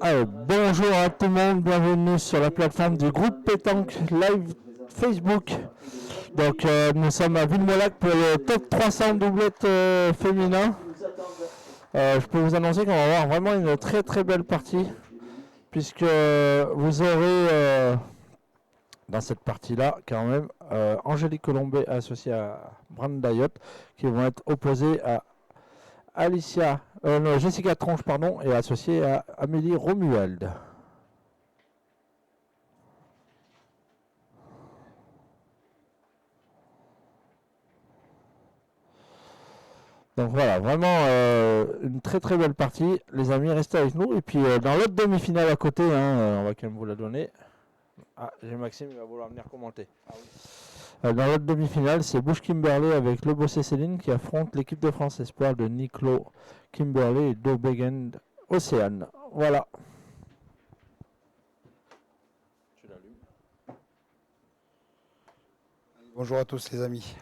Alors, bonjour à tout le monde, bienvenue sur la plateforme du groupe Pétanque Live Facebook. Donc nous sommes à Villemolac pour le top 300 doublette féminin. Je peux vous annoncer qu'on va avoir vraiment une très très belle partie, puisque vous aurez dans cette partie-là quand même Angélique Colombet associée à Brand Dayot, qui vont être opposés à Jessica Tronche pardon, et associée à Amélie Romuald. Donc voilà, vraiment une très très belle partie. Les amis, restez avec nous. Et puis dans l'autre demi-finale à côté, on va quand même vous la donner. Ah, j'ai Maxime, il va vouloir venir commenter. Ah oui. Dans l'autre demi-finale, c'est Bush Kimberley avec Le Bossé Céline qui affronte l'équipe de France Espoir de Niclo Kimberley et Dobegend Océane. Voilà. Tu l'allumes. Bonjour à tous les amis.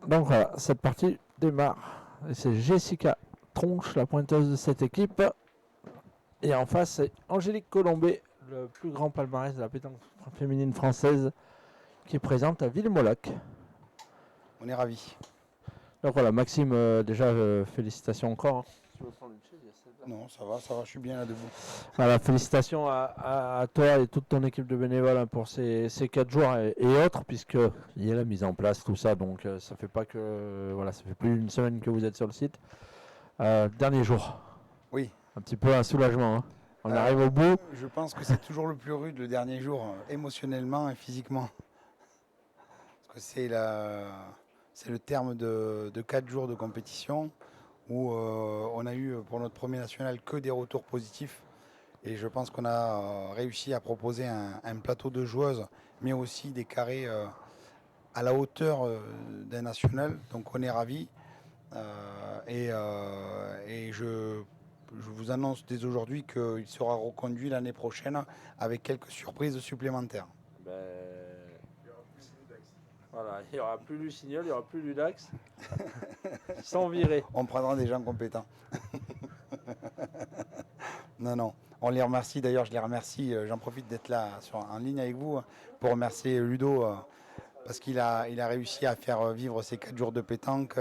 Donc voilà, cette partie démarre. Et c'est Jessica Tronche, la pointeuse de cette équipe. Et en face, c'est Angélique Colombet, le plus grand palmarès de la pétanque féminine française, qui est présente à Villemolac. On est ravis. Donc voilà, Maxime, déjà, félicitations encore. Tu veux prendre une chaise, non, ça va, je suis bien là debout. Voilà, félicitations à toi et toute ton équipe de bénévoles pour ces 4 jours et autres, puisqu'il y a la mise en place, tout ça, donc ça fait pas que. Voilà, ça fait plus d'une semaine que vous êtes sur le site. Dernier jour. Oui. Un petit peu un soulagement. Hein. On arrive au bout. Je pense que c'est toujours le plus rude le dernier jour, émotionnellement et physiquement. Parce que c'est le terme de 4 jours de compétition où on a eu pour notre premier national que des retours positifs. Et je pense qu'on a réussi à proposer un plateau de joueuses, mais aussi des carrés à la hauteur d'un national. Donc on est ravis. Et je vous annonce dès aujourd'hui qu'il sera reconduit l'année prochaine avec quelques surprises supplémentaires. Voilà, il n'y aura plus Lucignol, il n'y aura plus Ludax. Sans virer. On prendra des gens compétents. Non. On les remercie. D'ailleurs, je les remercie. J'en profite d'être là en ligne avec vous pour remercier Ludo parce qu'il a réussi à faire vivre ces 4 jours de pétanque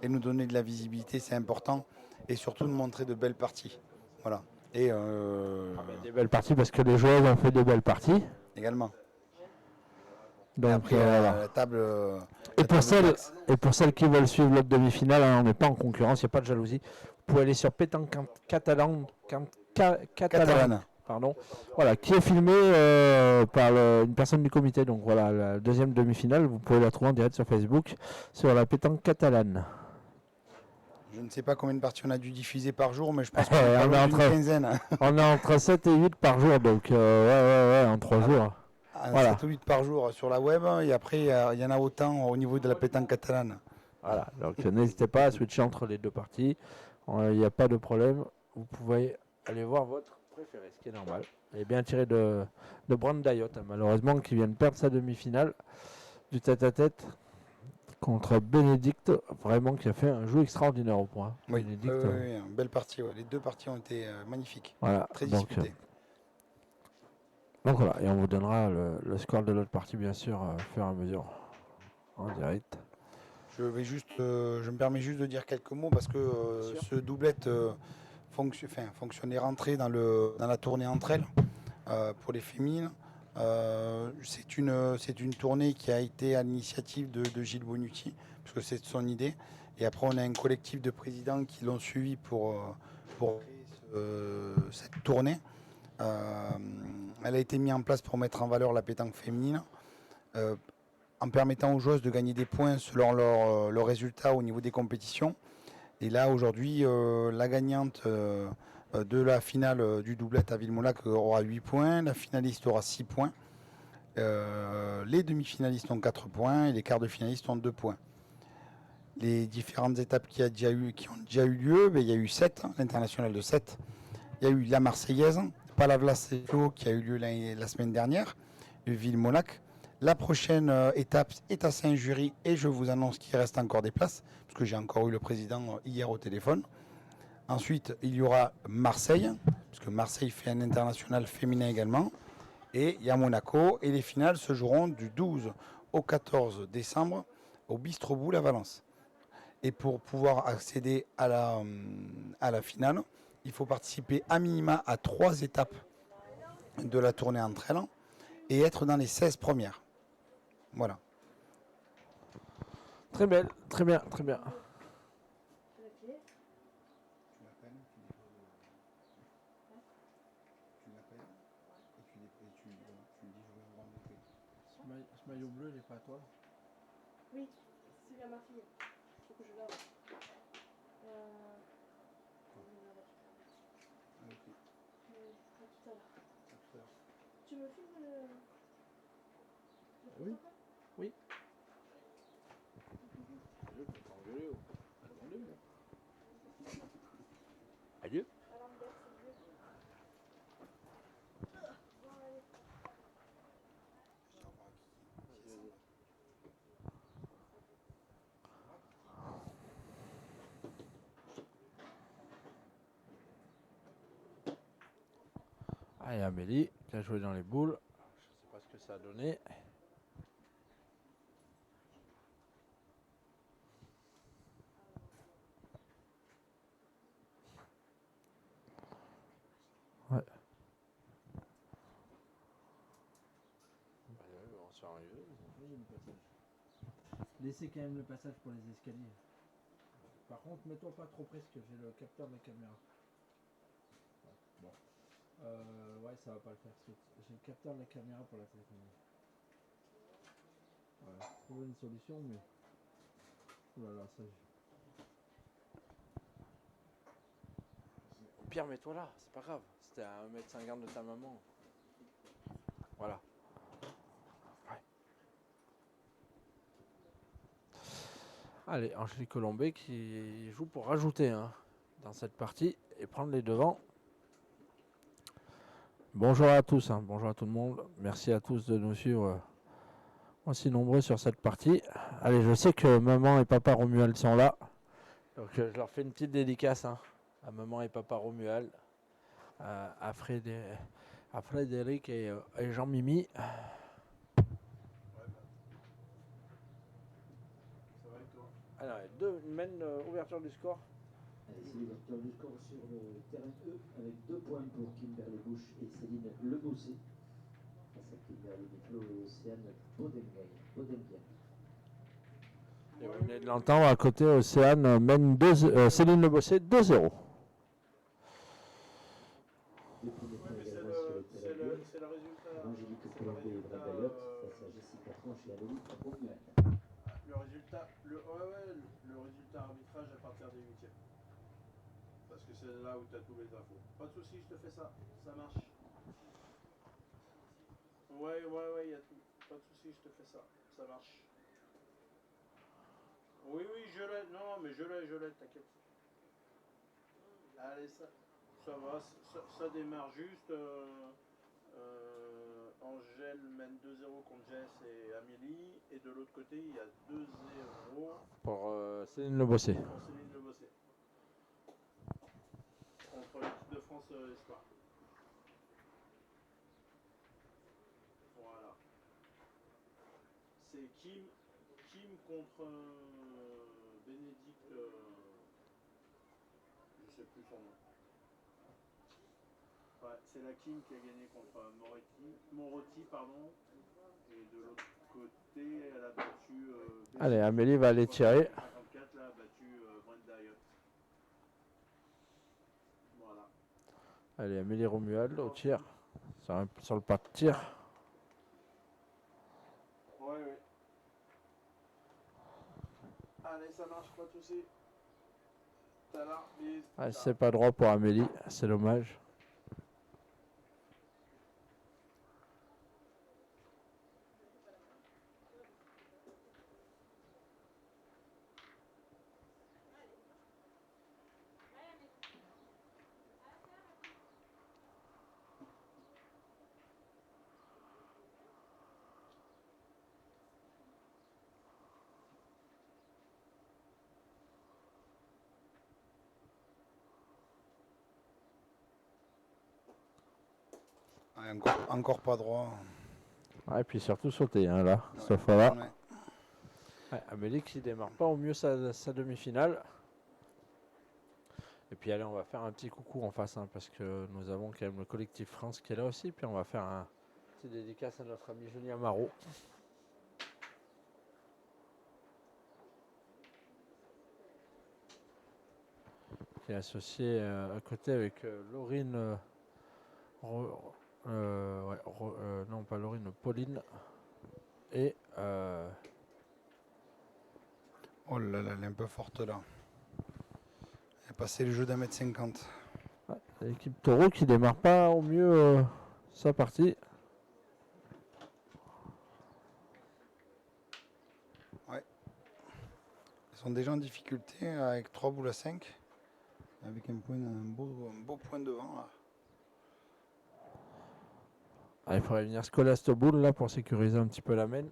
et nous donner de la visibilité, c'est important. Et surtout de montrer de belles parties. Voilà. Et des belles parties parce que les joueurs ont fait de belles parties. Également. Donc après, la table. Et pour celles qui veulent suivre l'autre demi-finale, on n'est pas en concurrence, il n'y a pas de jalousie. Vous pouvez aller sur Pétanque Catalane, pardon, voilà, qui est filmé par une personne du comité. Donc voilà, la deuxième demi-finale, vous pouvez la trouver en direct sur Facebook, sur la Pétanque Catalane. Je ne sais pas combien de parties on a dû diffuser par jour, mais je pense qu'on est une quinzaine. On est entre 7 et 8 par jour, donc en 3 jours. Voilà. 7 ou 8 par jour sur la web, et après il y en a autant au niveau de la pétanque catalane. Voilà, donc n'hésitez pas à switcher entre les deux parties, il n'y a pas de problème, vous pouvez aller voir votre préféré, ce qui est normal. Il est bien tiré de Brand Dayot, malheureusement, qui vient de perdre sa demi-finale du tête-à-tête contre Bénédicte, vraiment qui a fait un jeu extraordinaire au point. Oui, une belle partie, les deux parties ont été magnifiques, voilà, très disputées. Donc voilà, et on vous donnera le score de l'autre partie, bien sûr, au fur et à mesure, en direct. Je me permets juste de dire quelques mots parce que ce doublette fonctionnait rentré dans la tournée entre elles pour les féminines. C'est une tournée qui a été à l'initiative de Gilles Bonucci, parce que c'est son idée. Et après, on a un collectif de présidents qui l'ont suivi pour cette tournée. Elle a été mise en place pour mettre en valeur la pétanque féminine, en permettant aux joueuses de gagner des points selon leurs résultats au niveau des compétitions. Et là, aujourd'hui, la gagnante de la finale du doublette à Villemolac aura 8 points, la finaliste aura 6 points, les demi-finalistes ont 4 points et les quarts de finalistes ont 2 points. Les différentes étapes qui ont déjà eu lieu, il y a eu 7, l'international de 7. Il y a eu la Marseillaise, Palavlas-Clos qui a eu lieu la semaine dernière, Villemolac. La prochaine étape est à Saint-Jury et je vous annonce qu'il reste encore des places, parce que j'ai encore eu le président hier au téléphone. Ensuite, il y aura Marseille, parce que Marseille fait un international féminin également. Et il y a Monaco. Et les finales se joueront du 12 au 14 décembre au Bistro Boule à Valence. Et pour pouvoir accéder à la finale, il faut participer à minima à 3 étapes de la tournée entre elles et être dans les 16 premières. Voilà. Très belle, très bien, très bien. Ce maillot bleu, il n'est pas à toi? Oui, c'est bien ma fille. Il faut que je lave. À tout à l'heure. Tu me filmes le Oui. protocole? Oui. Adieu. À l'inverse, c'est mieux. Bon, allez. Allez, Amélie, qui a joué dans les boules. Je sais pas ce que ça a donné. Ouais. On se fait arriver. Laissez quand même le passage pour les escaliers. Par contre, mets-toi pas trop près parce que j'ai le capteur de la caméra. Bon. Ouais, ça va pas le faire. J'ai le capteur de la caméra pour la téléphonie. Ouais, trouver une solution, mais. Oh là là, ça. Au pire, mets-toi là, c'est pas grave. C'était à 1,50 m de ta maman. Voilà. Ouais. Allez, Angélique Colombet qui joue pour rajouter dans cette partie et prendre les devants. Bonjour à tous, bonjour à tout le monde. Merci à tous de nous suivre aussi nombreux sur cette partie. Allez, je sais que maman et papa Romuald sont là. Donc je leur fais une petite dédicace à maman et papa Romuald, à Frédéric et Jean-Mimi. Alors, mène ouverture du score. Allez, c'est l'ouverture du score sur le terrain E avec 2 points pour Kimberly Bush et Céline Lebossé. Face à Kimberly Mitlo et Océane Bodenguer. Et vous venez de l'entendre, à côté, Océane mène Céline Lebossé 2-0. Deux premiers points également sur le terrain B. C'est le résultat. Angélique Colombet et Brenda Yot face à Jessica Tranche et Amélie Romuald. Le résultat, le résultat arbitrage à partir des 8e. Parce que c'est là où tu as tous les infos. Pas de soucis, je te fais ça. Ça marche. Ouais, y a tout. Pas de soucis, je te fais ça. Ça marche. Oui, je l'ai. Non, mais je l'ai, t'inquiète. Allez, ça va. Ça démarre juste. Angèle mène 2-0 contre Jess et Amélie. Et de l'autre côté, il y a 2-0 pour Céline Lebossé. pour Céline Lebossé. Contre l'équipe de France Espoir. Voilà. C'est Kim contre Bénédicte. Je sais plus son nom. Ouais, c'est la Kim qui a gagné contre Morotti, pardon. Et de l'autre côté, elle a battu. Allez, Amélie va aller tirer. 54, là, a battu Brenda Yot. Voilà. Allez, Amélie Romuald au tir. Sur le pas de tir. Ouais. Allez, ça marche, pas de soucis. Ah, c'est pas droit pour Amélie, c'est dommage. Ouais, encore pas droit. Ouais, et puis surtout sauter, hein, là, cette fois-là. Ouais. Ouais, Amélie qui démarre pas au mieux sa demi-finale. Et puis allez, on va faire un petit coucou en face, hein, parce que nous avons quand même le collectif France qui est là aussi. Puis on va faire un petit dédicace à notre ami Julien Marot. Qui est associé à côté avec Laurine. Non, pas Laurine, Pauline. Et Oh là là, elle est un peu forte là. Elle a passé le jeu d'1m50. l'équipe Taureau qui démarre pas au mieux sa partie. Ils sont déjà en difficulté avec 3 boules à 5. Avec un beau point devant là. Ah, il faudrait venir se coller à cette boule là pour sécuriser un petit peu la main.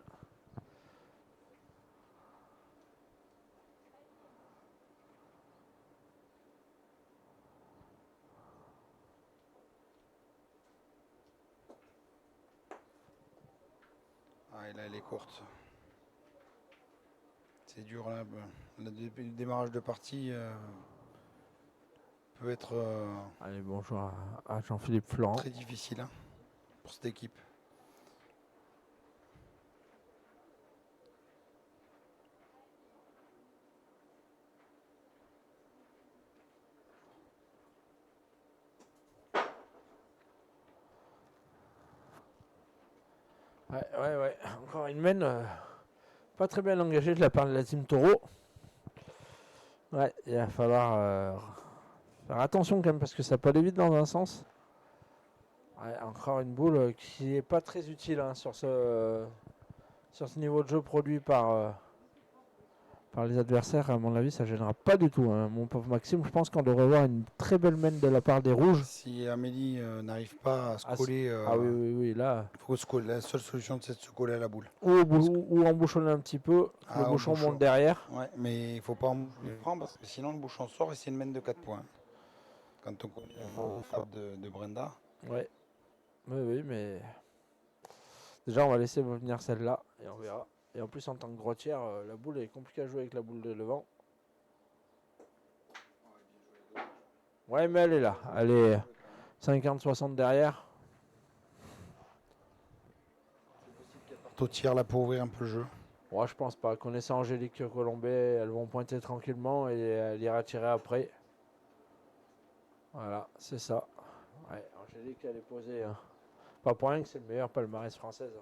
Ah, et là elle est courte. C'est dur là. Le démarrage de partie peut être Allez, bonjour à Jean-Philippe Florent. très difficile hein, pour cette équipe. Ouais. Encore une main pas très bien engagée de la part de la team Taureau. Ouais, il va falloir faire attention quand même parce que ça peut aller vite dans un sens. Ouais, encore une boule qui n'est pas très utile hein, sur ce niveau de jeu produit par les adversaires. À mon avis, ça ne gênera pas du tout. Hein. Mon pauvre Maxime, je pense qu'on devrait voir une très belle main de la part des rouges. Si Amélie n'arrive pas à se coller, Ah oui, là. il faut se coller. La seule solution c'est de se coller à la boule. Ou embouchonner un petit peu, que le bouchon monte derrière. Ouais, mais il ne faut pas en prendre parce que sinon le bouchon sort et c'est une main de 4 points. Quand on connaît la frappe de Brenda. Ouais. Oui, mais déjà on va laisser venir celle-là et on verra. Et en plus en tant que droitière, la boule est compliquée à jouer avec la boule de devant. Ouais, mais elle est là. Elle est 50-60 derrière. Tautière là pour ouvrir un peu le jeu. Ouais, je pense pas. Connaissant Angélique Colombet, elles vont pointer tranquillement et elle ira tirer après. Voilà, c'est ça. Ouais, Angélique, elle est posée. Hein. Pas pour rien que c'est le meilleur palmarès française.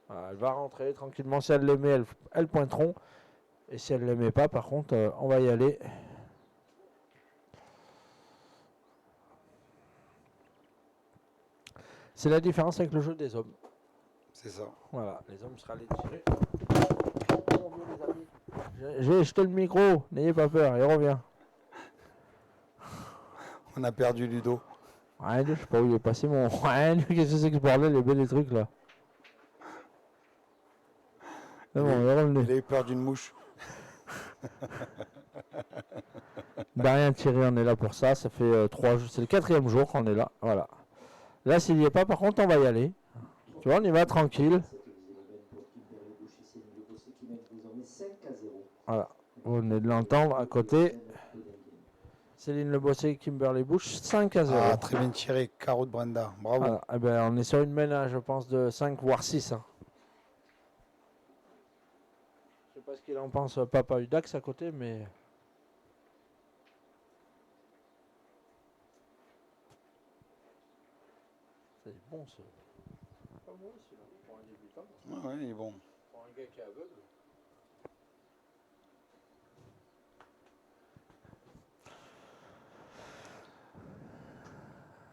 Voilà, elle va rentrer tranquillement. Si elle l'aimait, elles pointeront. Et si elle ne l'aimait pas, par contre, on va y aller. C'est la différence avec le jeu des hommes. C'est ça. Voilà, les hommes seraient allés tirer. On revient, les amis. J'ai jeté le micro, n'ayez pas peur, il revient. On a perdu Ludo. Ouais, je sais pas où il est passé mon. Ouais, qu'est-ce que c'est que ce bordel, les belles trucs là. C'est bon, il est revenu. Il a eu peur d'une mouche. Bah rien tiré, on est là pour ça. Ça fait 3 jours, c'est le 4e jour qu'on est là. Voilà. Là, s'il n'y est pas, par contre, on va y aller. Tu vois, on y va tranquille. Voilà. Vous venez de l'entendre à côté. Céline Le Bossé, Kimberly Bush, 5-0. Ah, très bien tiré, carreau de Brenda. Bravo. Voilà. Eh ben, on est sur une ménage, je pense, de 5 voire 6. Hein. Je sais pas ce qu'il en pense, Papa Udax à côté, mais. C'est bon, ce. Pas mauvais celui-là, pour un débutant. Ouais, il est bon. Pour un gars qui est aveugle.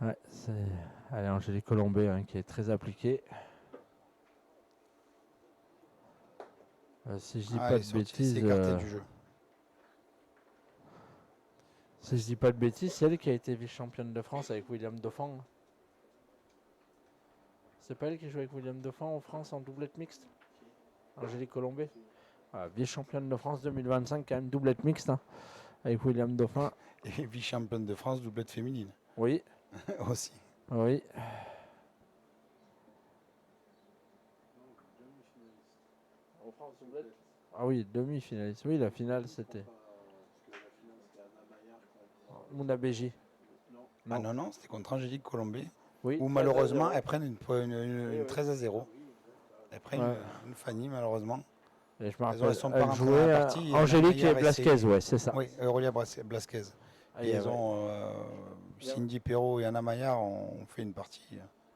Ouais, c'est. Allez, Angélique Colombet hein, qui est très appliquée. Si je dis pas de bêtises. Du jeu. Si je dis pas de bêtises, c'est elle qui a été vice-championne de France avec William Dauphin. C'est pas elle qui joue avec William Dauphin en France en doublette mixte. Angélique Colombet. Voilà, vice-championne de France 2025, quand même doublette mixte hein, avec William Dauphin. Et vice-championne de France, doublette féminine. Oui, aussi. oui. Donc, demi-finaliste. Ah oui, demi-finaliste. Oui, la finale, c'était Parce que la finale, c'était Anna Maillard contre. Mouna Béji. Non. Ah Non. non, c'était contre Angélique Colombé. Oui, Où 13 à malheureusement, 0. elles prennent une 13 à 0. Elles prennent Ouais. une Fanny, malheureusement. Et je me Elles rappelle, sont pas elle rentrées dans la jouait partie. Et Anna Angélique et Maillard Blasquez, ouais, c'est ça. Oui, Aurélia Blasquez. Ah, Et elles ont Cindy Perrault et Anna Maillard ont fait une partie.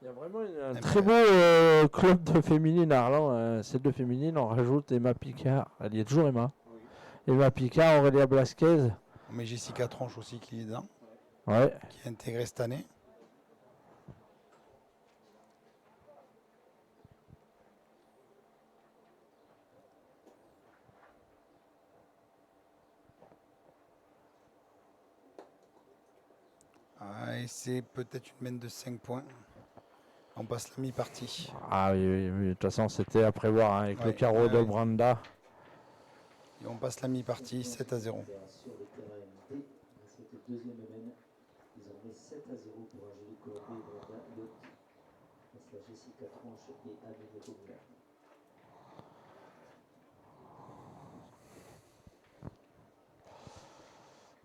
Il y a vraiment un Incroyable. très beau club de féminines à Arlan. Celle de féminines, on rajoute Emma Picard. Elle y est toujours, Emma. Oui. Emma Picard, Aurélia Blasquez. On met Jessica Tronche aussi qui est dedans, Ouais. qui est intégrée cette année. Et c'est peut-être une mène de 5 points. On passe la mi-partie. Ah oui, oui, oui. De toute façon, c'était à prévoir hein, avec le Ouais, carreau ouais, de ouais. Branda. Et on passe la mi-partie 7 à 0. Sur le terrain D, cette deuxième mène, désormais 7 à 0 pour Angélique Colombé et Brenda Lyotti. Face à Jessica Tronche et Amélie Romuald.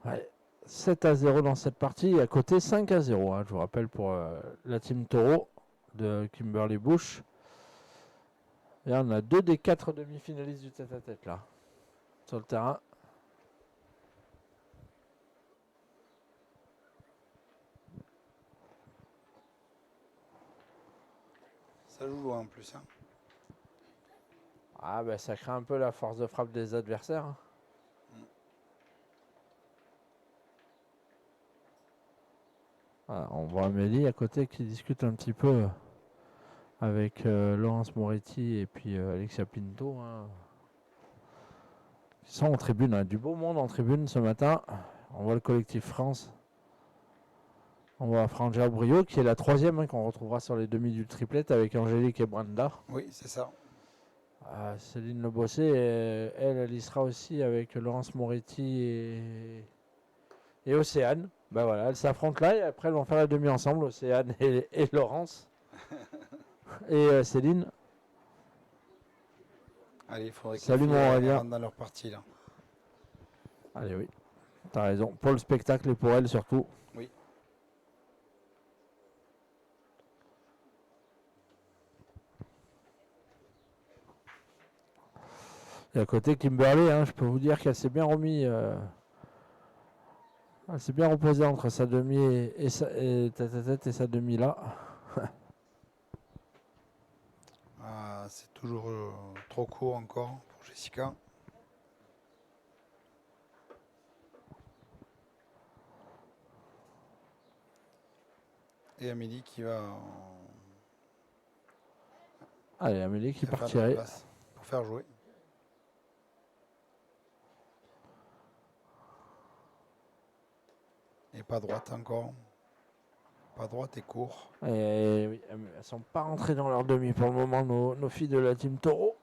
Ouais. 7 à 0 dans cette partie. Et à côté, 5 à 0. Hein, je vous rappelle pour la team Taureau de Kimberly Bush. Et on a 2 des 4 demi-finalistes du tête-à-tête là. Sur le terrain. Ça joue loin en plus. Hein. Ah ben ça crée un peu la force de frappe des adversaires. Hein. Voilà, on voit Amélie à côté qui discute un petit peu avec Laurence Moretti et puis Alexia Pinto. Hein. Ils sont en tribune, hein. Du beau monde en tribune ce matin. On voit le collectif France. On voit Frangea Brio qui est la troisième hein, qu'on retrouvera sur les demi du triplet avec Angélique et Brenda. Oui, c'est ça. Céline Le Bossé, elle y sera aussi avec Laurence Moretti et Océane. Ben voilà, elles s'affrontent là et après elles vont faire la demi ensemble, Océane et Laurence. Et Céline. Allez, il faudrait Salut, qu'elles mon Aurélien. rentrent dans leur partie là. Allez oui, t'as raison. Pour le spectacle et pour elle surtout. Oui. Et à côté Kimberly, hein, je peux vous dire qu'elle s'est bien remis. Elle s'est bien reposée entre sa demi et tête-à-tête et sa demi là. C'est toujours trop court encore pour Jessica. Et Amélie qui va Allez, Amélie qui faire part de la tirer. place pour faire jouer. Et pas droite encore. Pas droite et court. Et oui, elles sont pas rentrées dans leur demi pour le moment, nos filles de la team Taureau.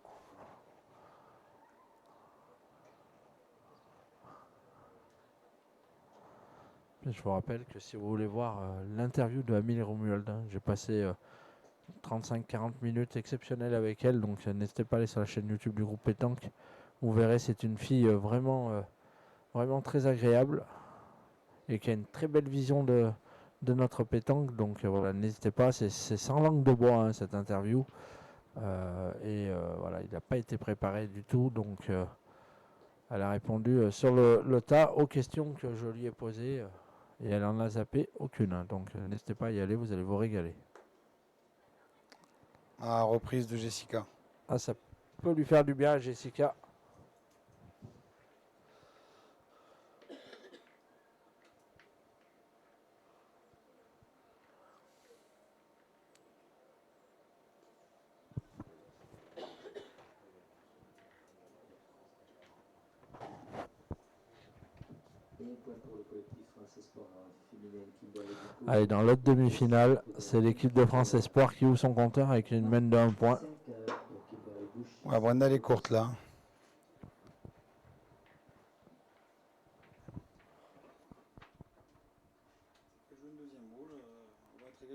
Et je vous rappelle que si vous voulez voir l'interview de Amélie Romuald, hein, j'ai passé 35-40 minutes exceptionnelles avec elle, donc n'hésitez pas à aller sur la chaîne YouTube du groupe Pétanque. Vous verrez, c'est une fille vraiment très agréable et qui a une très belle vision de notre pétanque. Donc voilà, n'hésitez pas, c'est sans langue de bois hein, cette interview. Voilà, il n'a pas été préparé du tout, donc elle a répondu sur le tas aux questions que je lui ai posées et elle en a zappé aucune. Hein, donc n'hésitez pas à y aller, vous allez vous régaler. Reprise de Jessica. Ah, ça peut lui faire du bien à Jessica. Allez, dans l'autre demi-finale, c'est l'équipe de France Espoir qui ouvre son compteur avec une mène de 1 point. Ouais, Brenda elle est courte là.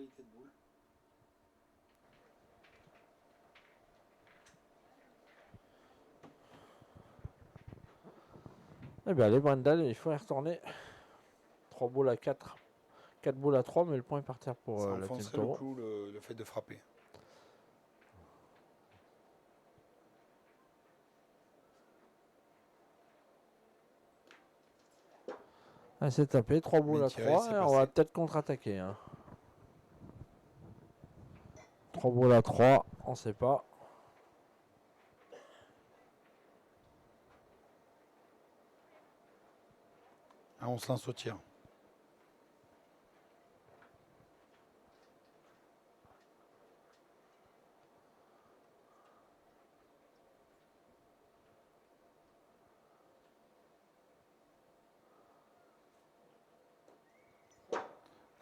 qualité de boule. Eh bien, allez, Brendal, il faut y retourner. 3 boules à 4. 4 boules à 3, mais le point est par terre pour Ça la team enfoncerait le Taureau. clou, le fait de frapper. Ah, c'est tapé, 3 boules Bien à tiré, 3, c'est et on va passé. peut-être contre-attaquer. Hein. 3 boules à 3, on sait pas. Ah, on se lance au tir.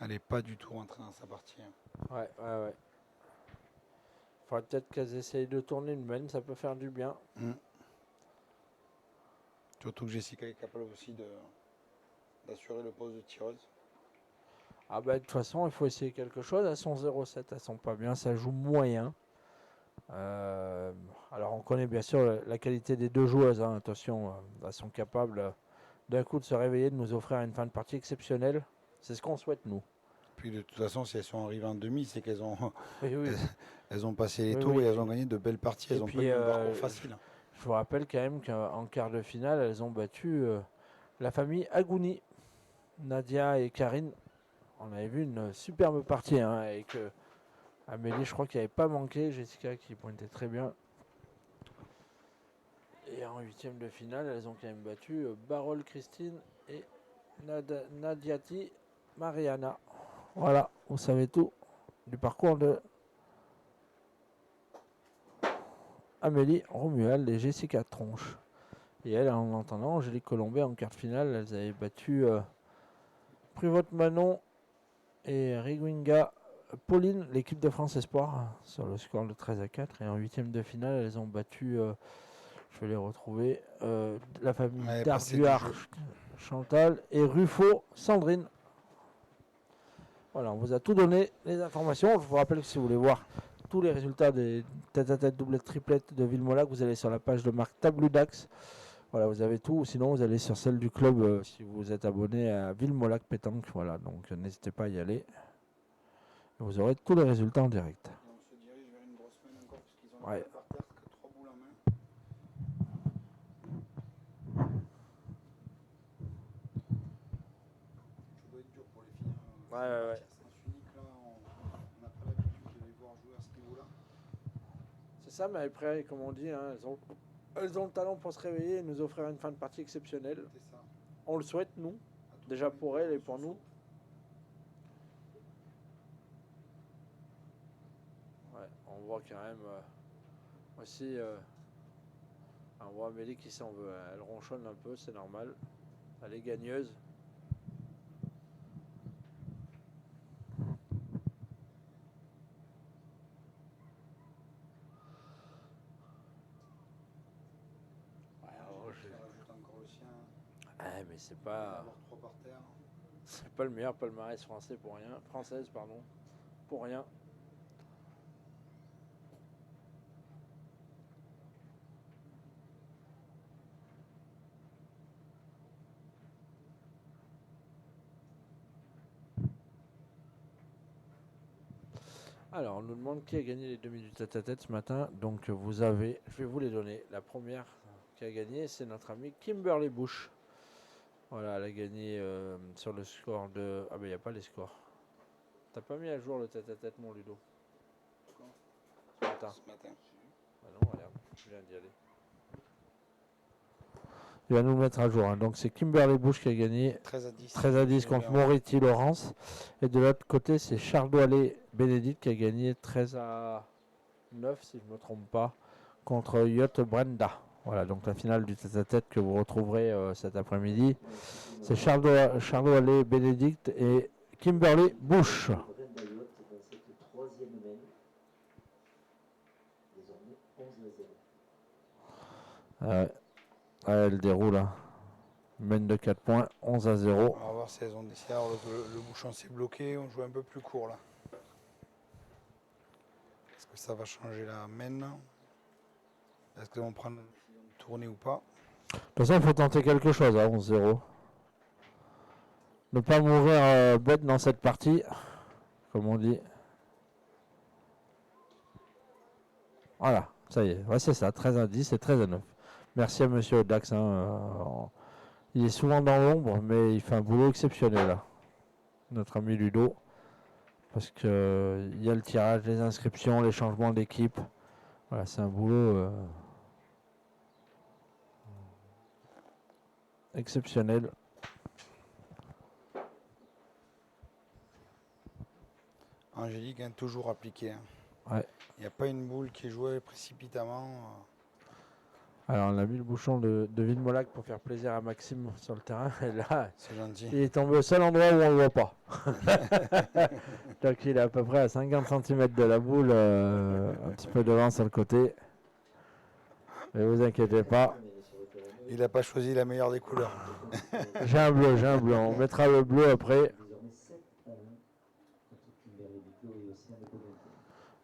Elle n'est pas du tout rentrée dans sa partie. Ouais. Faudrait peut-être qu'elles essayent de tourner une main, ça peut faire du bien. Surtout que Jessica est capable aussi d'assurer le poste de tireuse. Ah bah de toute façon, il faut essayer quelque chose. Elles sont 0,7, elles sont pas bien, ça joue moyen. Alors on connaît bien sûr la qualité des deux joueuses, hein. Attention, elles sont capables d'un coup de se réveiller, de nous offrir une fin de partie exceptionnelle. C'est ce qu'on souhaite nous. Puis de toute façon, si elles sont arrivées en demi, c'est qu'elles ont, Oui. elles ont passé les Oui, tours oui. et elles ont gagné de belles parties. Et Elles n'ont puis, pas eu un parcours facile. Je vous rappelle quand même qu'en quart de finale, elles ont battu la famille Agouni, Nadia et Karine. On avait vu une superbe partie, hein, avec Amélie, je crois qu'il n'y avait pas manqué, Jessica qui pointait très bien. Et en huitième de finale, elles ont quand même battu Barol Christine et Nadiati Mariana. Voilà, vous savez tout du parcours de Amélie Romuald et Jessica Tronche. Et elle, en entendant, Angélique Colombet en quart de finale, elles avaient battu Pruvot Manon et Rigwinga Pauline, l'équipe de France Espoir, sur le score de 13 à 4. Et en huitième de finale, elles ont battu, je vais les retrouver, la famille Ouais, Darduard, Chantal et Ruffo, Sandrine. Voilà, on vous a tout donné, les informations. Je vous rappelle que si vous voulez voir tous les résultats des tête-à-tête, doublette, triplette de Villemolac, vous allez sur la page de marque Tabludax. Voilà, vous avez tout. Sinon, vous allez sur celle du club si vous êtes abonné à Villemolac Pétanque. Voilà, donc n'hésitez pas à y aller. Vous aurez tous les résultats en direct. Et on se dirige vers une grosse main encore parce qu'ils ont Ouais. la main par terre que 3 boules en main. Ça doit être dur pour les filles. Ouais. Sens unique, là, on n'a pas l'habitude de les voir jouer à ce niveau-là. C'est ça, mais après, comme on dit, hein, elles ont le talent pour se réveiller et nous offrir une fin de partie exceptionnelle. C'est ça. On le souhaite, nous, déjà pour elles et pour nous. Ouais, on voit quand même aussi, on voit Amélie qui s'en veut. Elle ronchonne un peu, c'est normal. Elle est gagneuse. Mais c'est pas le meilleur palmarès français pour rien, française pardon, pour rien. Alors, on nous demande qui a gagné les demi du tête-à-tête ce matin. Donc, vous avez, je vais vous les donner. La première qui a gagné, c'est notre amie Kimberly Bush. Voilà, elle a gagné sur le score de... Ah ben, il n'y a pas les scores. T'as pas mis à jour le tête-à-tête, mon Ludo? Ce matin. Ah non, regarde, je viens d'y aller. Il va nous le mettre à jour. Hein. Donc, c'est Kimberly Bush qui a gagné 13 à 10 contre Moretti Laurence. Et de l'autre côté, c'est Charles Doualet Bénédicte qui a gagné 13 à 9, si je ne me trompe pas, contre Yot Brenda. Voilà, donc la finale du tête-à-tête que vous retrouverez cet après-midi. C'est Charles Doualet Bénédicte et Kimberly Bush. Brenda Yot dans cette troisième main. Désormais 11 à 0. Elle déroule. Hein. Mène de 4 points, 11 à 0. On va voir si elles ont décidé. Alors le bouchon s'est bloqué, on joue un peu plus court là. que ça va changer la main? Est-ce qu'ils vont prendre une décision de tourner ou pas? De toute façon, il faut tenter quelque chose à 11-0. Ne pas mourir bête dans cette partie, comme on dit. Voilà, ça y est. Ouais, c'est ça, 13-10 et 13-9. Merci à monsieur Dax. Il est souvent dans l'ombre, mais il fait un boulot exceptionnel, là. Notre ami Ludo. Parce que il y a le tirage, les inscriptions, les changements d'équipe. Voilà, c'est un boulot exceptionnel. Angélique, hein, toujours appliqué. Hein. Ouais. Il n'y a pas une boule qui est jouée précipitamment. Alors on a mis le bouchon de Villemolac pour faire plaisir à Maxime sur le terrain. Et là, C'est gentil. il est tombé au seul endroit où on ne le voit pas. Donc il est à peu près à 50 cm de la boule, un petit peu devant sur le côté. Mais vous inquiétez pas. Il n'a pas choisi la meilleure des couleurs. J'ai un bleu. On mettra le bleu après.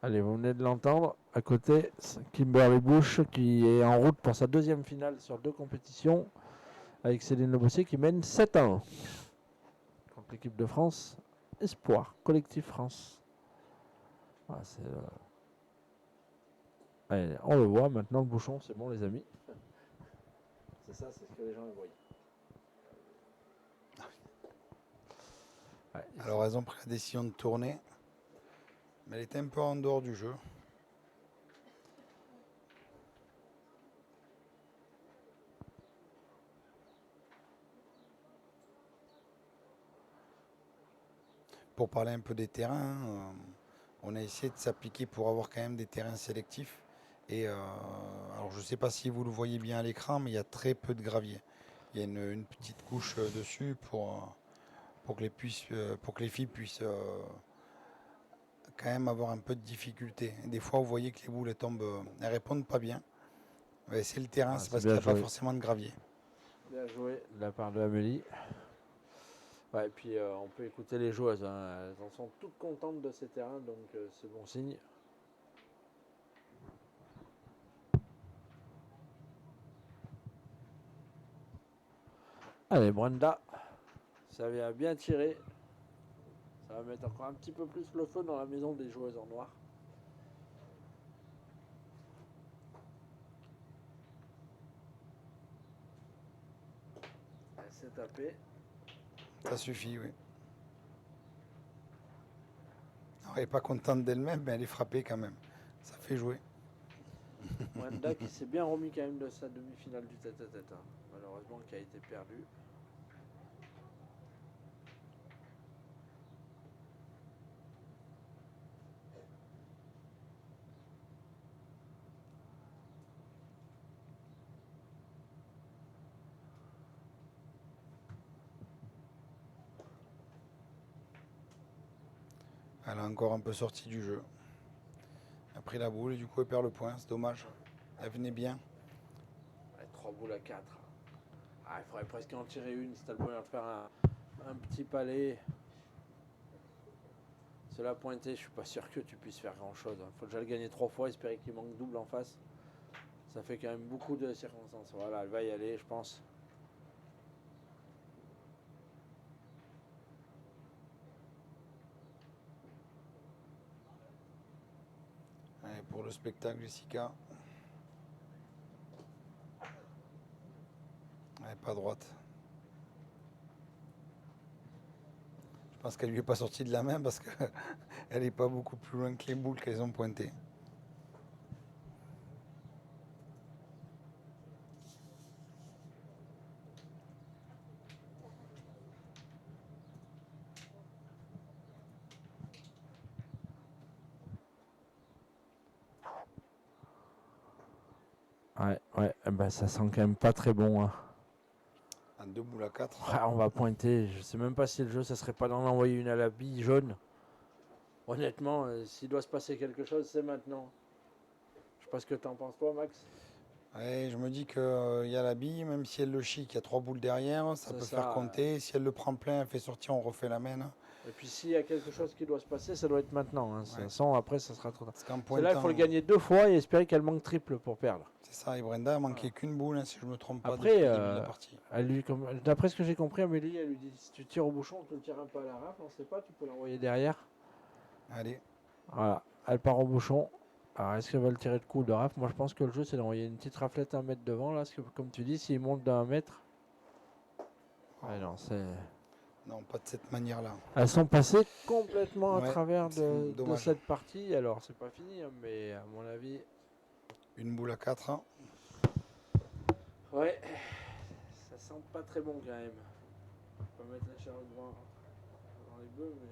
Allez, vous venez de l'entendre. À côté, c'est Kimberly Bush qui est en route pour sa deuxième finale sur 2 compétitions avec Céline Lebossier qui mène 7-1 contre l'équipe de France. Espoir, collectif France. Voilà, allez, on le voit maintenant, le bouchon, c'est bon les amis. C'est ça, c'est ce que les gens voient. Ouais, Alors elles ont pris la décision de tourner. Mais elle était un peu en dehors du jeu. Pour parler un peu des terrains, on a essayé de s'appliquer pour avoir quand même des terrains sélectifs. Et alors je ne sais pas si vous le voyez bien à l'écran, mais il y a très peu de gravier. Il y a une petite couche dessus pour que les filles puissent quand même avoir un peu de difficulté. Des fois, vous voyez que les boules elles répondent pas bien. Mais c'est le terrain, c'est parce qu'il n'y a pas forcément de gravier. Bien joué de la part de Amélie. Ouais, et puis on peut écouter les joueuses. Hein. Elles en sont toutes contentes de ces terrains, donc c'est bon signe. Allez, Brenda, ça vient bien tirer. Ça va mettre encore un petit peu plus le feu dans la maison des joueuses en noir. Elle s'est tapée. Ça suffit, oui. Alors, elle n'est pas contente d'elle-même, mais elle est frappée quand même. Ça fait jouer. Brenda qui s'est bien remis quand même de sa demi-finale du tête-à-tête. Hein. Malheureusement qui a été perdue. Elle a encore un peu sorti du jeu. Elle a pris la boule et du coup elle perd le point, c'est dommage. Elle venait bien. Ouais, 3 boules à 4. Ah, il faudrait presque en tirer une si t'as le moyen de faire un petit palais. Cela pointé, je suis pas sûr que tu puisses faire grand chose. Il faut déjà le gagner 3 fois, espérer qu'il manque double en face. Ça fait quand même beaucoup de circonstances. Voilà, elle va y aller, je pense. Allez, pour le spectacle, Jessica. Elle n'est pas droite. Je pense qu'elle lui est pas sortie de la main parce qu'elle n'est pas beaucoup plus loin que les boules qu'elles ont pointées. Ouais, ben ça sent quand même pas très bon. Hein. À 2 boules à 4. Ouais, on va pointer. Je sais même pas si le jeu, ça serait pas d'en envoyer une à la bille jaune. Honnêtement, s'il doit se passer quelque chose, c'est maintenant. Je sais pas ce que t'en penses toi, Max. Ouais, je me dis qu'il y a la bille, même si elle le chic, il y a 3 boules derrière, ça peut faire compter. Si elle le prend plein, elle fait sortir, on refait la main. Et puis s'il y a quelque chose qui doit se passer, ça doit être maintenant. Hein. Ouais. Sans après, ça sera trop tard. Parce qu'en Là, il faut le pointant, gagner 2 fois et espérer qu'elle manque triple pour perdre. c'est ça, et Brenda a manqué qu'une boule, hein, si je me trompe pas, Après, depuis le début de la partie. D'après ce que j'ai compris, Amélie, elle lui dit si tu tires au bouchon, tu le tires un peu à la rafle, on ne sait pas, tu peux l'envoyer derrière. Allez, Voilà, elle part au bouchon. Alors, est-ce qu'elle va le tirer de coup de rafle? Moi, je pense que le jeu, c'est d'envoyer une petite raflette 1 mètre devant, là, parce que, comme tu dis, s'il monte d'un mètre. Ouais, non, c'est. non, pas de cette manière-là. Elles sont passées complètement à Ouais, travers c'est de dommage. cette partie. Alors, c'est pas fini, hein, mais à mon avis. Une boule à 4. Hein. Ouais, ça sent pas très bon quand même. On va mettre la charrue dans les bœufs, mais.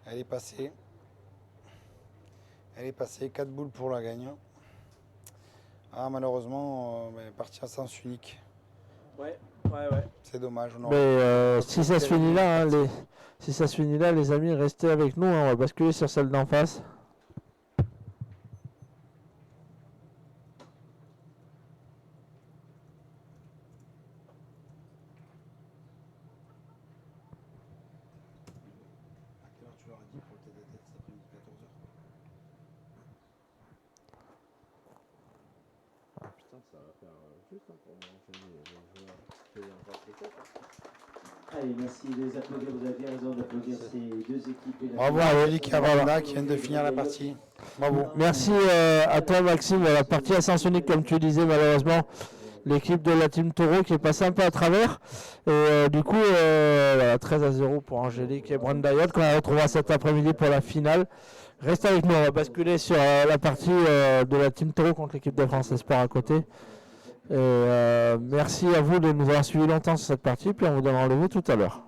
Elle est passée. Elle est passée, 4 boules pour la gagne. Ah, malheureusement, partie à sens unique. Ouais. C'est dommage. On Mais aurait- si ça se finit là, hein, si ça se finit là, les amis, restez avec nous. Hein, on va basculer sur celle d'en face. À quelle heure tu leur as dit pour le tête à tête cet après-midi, 14h? Putain, ça va faire juste pour enchaîner les joueurs. Allez, merci de les applaudir. Vous avez bien raison d'applaudir ces deux équipes. Et la Bravo à Angélique et à Brenda qui viennent de finir la partie. Bravo. Merci à toi, Maxime. La partie à sens unique, comme tu disais, malheureusement, l'équipe de la Team Taureau qui est passée un peu à travers. Et du coup, voilà, 13-0 pour Angélique et Brenda Yacht, qu'on retrouvera cet après-midi pour la finale. Reste avec nous, on va basculer sur la partie de la Team Taureau contre l'équipe de France Espoir à côté. Et merci à vous de nous avoir suivis longtemps sur cette partie, puis on vous donne rendez-vous tout à l'heure.